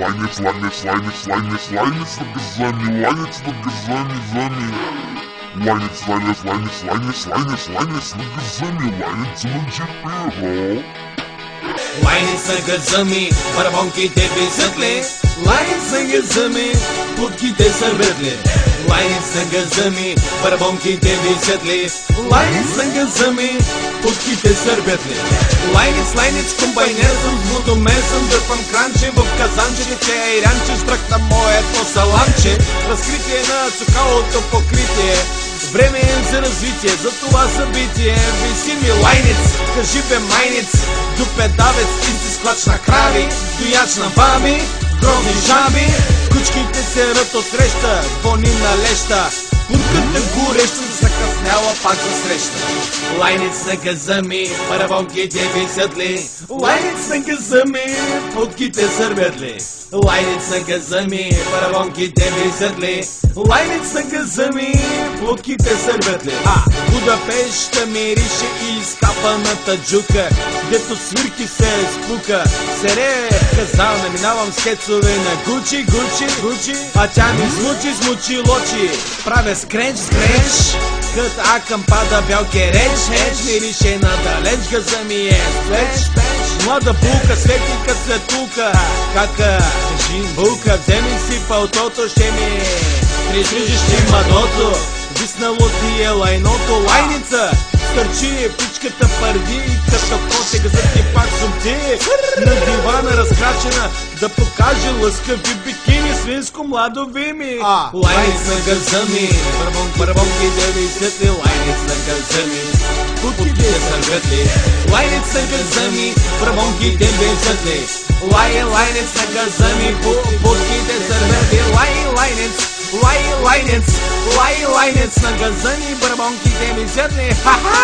Лайнец наказание, лайнец наказание. Лайнец наказание, лайнец мъчи. Лайнец наказами, барабонките висят ли? Лайнец наказами, путките сърбят ли? Лайнец наказами, барабонките висят ли? Лайнец наказами, путките сърбят ли? Лайнец, комбайнер съм с водомен съм, дърпам кранче в казанче, тече айранче, стръхна моето саламче, разкритие на цукалото покритие. Време е за развитие, за това събитие. Виси ми лайнец, кажи бе майнец, до педавец, изтисквач на крави, дояч на баби, гробни жаби. Кучките се рът от среща, вони на леща, путката гореща, закъсняла пак за среща. Лайнец на газа ми, парабонките висят ли? Лайнец на газа ми, путките сърбят ли? Лайнец на газа ми, парабонките висят ли? Лайнец на газа ми, плотките сърбят ли? Будапешта мирише и изкапаната джука, дето свирки се спука. Сере казана, минавам с хецове на Гучи, а тя ми смучи лочи. Правя скренч, кът акъм пада бял кереч, мирише надалеч, газа ми е сплеч. Млада булка, свети кът светулка, кака жимбулка, вземи си палтото, ще ми прижиш мадото. Виснало ти е лайното, лайница стърчи, пичката пърди, като котег за ти пак сумти. На дивана разкрачена, да покаже лъскави бикини, свинско младо вими. Лайнец на газа ми, барабонките висят ли? Лайнец на газа ми, путките сърбят ли? Лайнец на газа ми, барабонките висят ли? Лайнец на газа ми, путките сърбят ли? Лайнец на газа ми, барабонките висят ли? Ха-ха!